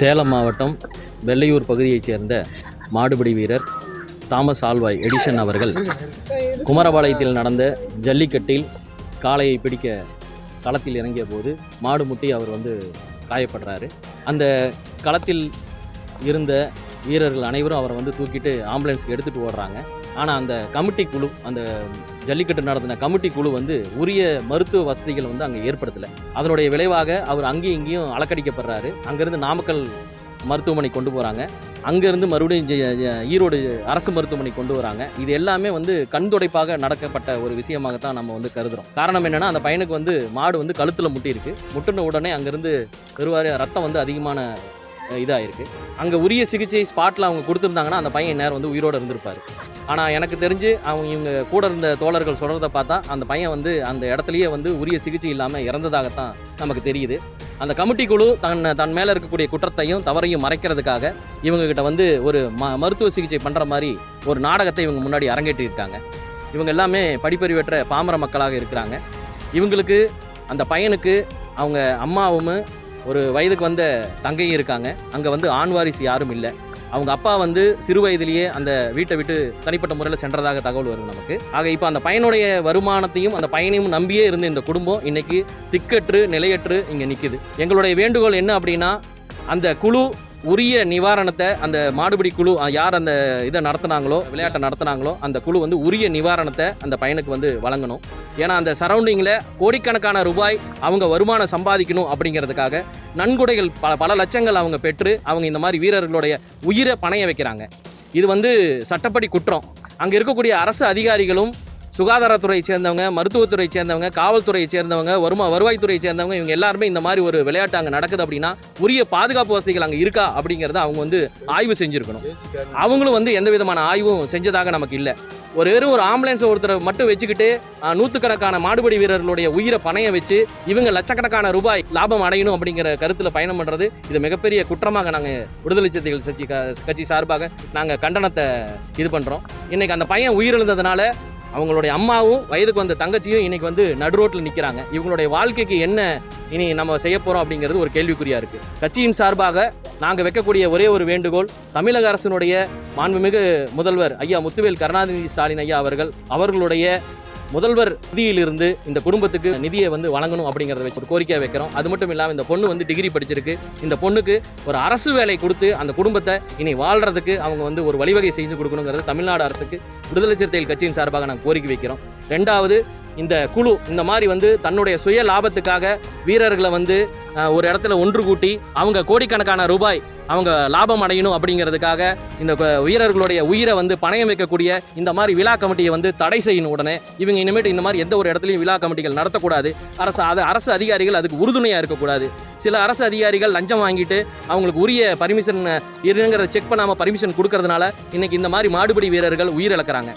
சேலம் மாவட்டம் வெள்ளையூர் பகுதியைச் சேர்ந்த மாடுபிடி வீரர் தாமஸ் ஆல்வாய் எடிசன் அவர்கள் குமரபாளையத்தில் நடந்த ஜல்லிக்கட்டில் காளையை பிடிக்க களத்தில் இறங்கிய போது மாடு முட்டி அவர் காயப்படுறாரு. அந்த களத்தில் இருந்த வீரர்கள் அனைவரும் அவரை தூக்கிட்டு ஆம்புலன்ஸ்க்கு எடுத்துகிட்டு ஓடுறாங்க. ஆனால் அந்த கமிட்டி குழு, அந்த ஜல்லிக்கட்டு நடத்தின கமிட்டி குழு உரிய மருத்துவ வசதிகள் அங்கே ஏற்படுத்தலை. அதனுடைய விளைவாக அவர் அங்கேயும் இங்கேயும் அலக்கடிக்கப்படுறாரு. அங்கேருந்து நாமக்கல் மருத்துவமனை கொண்டு போகிறாங்க. அங்கேருந்து மறுபடியும் ஈரோடு அரசு மருத்துவமனை கொண்டு வராங்க. இது எல்லாமே கண் துடைப்பாக நடக்கப்பட்ட ஒரு விஷயமாகத்தான் நம்ம கருதுகிறோம். காரணம் என்னென்னா, அந்த பையனுக்கு மாடு கழுத்தில் முட்டியிருக்கு. முட்டின உடனே அங்கேருந்து பெருவாரி ரத்தம் அதிகமான இதாகிருக்கு. அங்கே உரிய சிகிச்சை ஸ்பாட்டில் அவங்க கொடுத்துருந்தாங்கன்னா அந்த பையன் நேரம் உயிரோடு இருந்திருப்பார். ஆனால் எனக்கு தெரிஞ்சு இவங்க கூட இருந்த தோழர்கள் சொல்கிறத பார்த்தா அந்த பையன் அந்த இடத்துலையே உரிய சிகிச்சை இல்லாமல் இறந்ததாகத்தான் நமக்கு தெரியுது. அந்த கமிட்டி குழு தன் மேலே இருக்கக்கூடிய குற்றத்தையும் தவறையும் மறைக்கிறதுக்காக இவங்ககிட்ட ஒரு மருத்துவ சிகிச்சை பண்ணுற மாதிரி ஒரு நாடகத்தை இவங்க முன்னாடி அரங்கேற்றிருக்காங்க. இவங்க எல்லாமே படிப்பறிவற்ற பாமர மக்களாக இருக்கிறாங்க. இவங்களுக்கு அந்த பையனுக்கு அவங்க அம்மாவும் ஒரு வயதுக்கு வந்த தங்கையும் இருக்காங்க. அங்கே ஆண் வாரிசு யாரும் இல்லை. அவங்க அப்பா சிறு வயதிலேயே அந்த வீட்டை விட்டு தனிப்பட்ட முறையில் சென்றதாக தகவல் வரும் நமக்கு. ஆக இப்போ அந்த பையனுடைய வருமானத்தையும் அந்த பையனையும் நம்பியே இருந்த இந்த குடும்பம் இன்னைக்கு திக்கற்று நிலையற்று இங்கே நிற்குது. எங்களுடைய வேண்டுகோள் என்ன அப்படின்னா, அந்த குழு உரிய நிவாரணத்தை, அந்த மாடுபிடி குழு யார் அந்த இதை நடத்தினாங்களோ, விளையாட்டை நடத்தினாங்களோ, அந்த குழு உரிய நிவாரணத்தை அந்த பையனுக்கு வழங்கணும். ஏன்னா அந்த சரௌண்டிங்கில் கோடிக்கணக்கான ரூபாய் அவங்க வருமானம் சம்பாதிக்கணும் அப்படிங்கிறதுக்காக நன்கொடைகள் பல லட்சங்கள் அவங்க பெற்று அவங்க இந்த மாதிரி வீரர்களுடைய உயிரை பணைய வைக்கிறாங்க. இது சட்டப்படி குற்றம். அங்கே இருக்கக்கூடிய அரசு அதிகாரிகளும், சுகாதாரத்துறையை சேர்ந்தவங்க, மருத்துவத்துறையை சேர்ந்தவங்க, காவல்துறையை சேர்ந்தவங்க, வருவாய்த்துறையை சேர்ந்தவங்க, இவங்க எல்லாருமே இந்த மாதிரி ஒரு விளையாட்டு அங்கே நடக்குது அப்படின்னா உரிய பாதுகாப்பு வசதிகள் அங்கே இருக்கா அப்படிங்கிறத அவங்க ஆய்வு செஞ்சுருக்கணும். அவங்களும் எந்த விதமான ஆய்வும் செஞ்சதாக நமக்கு இல்லை. வெறும் ஒரு ஆம்புலன்ஸ் ஒருத்தரை மட்டும் வச்சுக்கிட்டு நூற்றுக்கணக்கான மாடுபிடி வீரர்களுடைய உயிரை பணைய வச்சு இவங்க லட்சக்கணக்கான ரூபாய் லாபம் அடையணும் அப்படிங்கிற கருத்தில் பயணம் பண்ணுறது இது மிகப்பெரிய குற்றமாக நாங்கள் விடுதலை சிறுத்தைகள் கட்சி சார்பாக நாங்கள் கண்டனத்தை இது பண்ணுறோம். இன்னைக்கு அந்த பையன் உயிரிழந்ததுனால அவங்களுடைய அம்மாவும் வயதுக்கு வந்த தங்கச்சியும் இன்னைக்கு நடு ரோட்டில் நிற்கிறாங்க. இவங்களுடைய வாழ்க்கைக்கு என்ன இனி நம்ம செய்ய போகிறோம் அப்படிங்கிறது ஒரு கேள்விக்குறியா இருக்குது. கட்சியின் சார்பாக நாங்கள் வைக்கக்கூடிய ஒரே ஒரு வேண்டுகோள், தமிழக அரசினுடைய மாண்புமிகு முதல்வர் ஐயா முத்துவேல் கருணாநிதி ஸ்டாலின் ஐயா அவர்களுடைய முதல்வர் நிதியிலிருந்து இந்த குடும்பத்துக்கு நிதியை வழங்கணும் அப்படிங்கிறத வச்சு ஒரு கோரிக்கையை வைக்கிறோம். அது மட்டும் இல்லாமல் இந்த பொண்ணு டிகிரி படிச்சிருக்கு. இந்த பொண்ணுக்கு ஒரு அரசு வேலை கொடுத்து அந்த குடும்பத்தை இனி வாழ்றதுக்கு அவங்க ஒரு வழிவகை செய்து கொடுக்கணுங்கிறது தமிழ்நாடு அரசுக்கு விடுதலை சிறுத்தைகள் கட்சியின் சார்பாக நாங்கள் கோரிக்கை வைக்கிறோம். ரெண்டாவது, இந்த குழு இந்த மாதிரி தன்னுடைய சுய லாபத்துக்காக வீரர்களை ஒரு இடத்துல ஒன்று கூட்டி அவங்க கோடிக்கணக்கான ரூபாய் அவங்க லாபம் அடையணும் அப்படிங்கிறதுக்காக இந்த வீரர்களுடைய உயிரை பணயம் வைக்கக்கூடிய இந்த மாதிரி விழா கமிட்டியை தடை செய்யணும். உடனே இவங்க இனிமேட்டு இந்த மாதிரி எந்த ஒரு இடத்துலையும் விழா கமிட்டிகள் நடத்தக்கூடாது. அரசு அதிகாரிகள் அதுக்கு உறுதுணையாக இருக்கக்கூடாது. சில அரசு அதிகாரிகள் லஞ்சம் வாங்கிட்டு அவங்களுக்கு உரிய பர்மிஷன் இருங்கிறத செக் பண்ணாமல் பர்மிஷன் கொடுக்கறதுனால இன்னைக்கு இந்த மாதிரி மாடுபிடி வீரர்கள் உயிரிழக்கிறாங்க.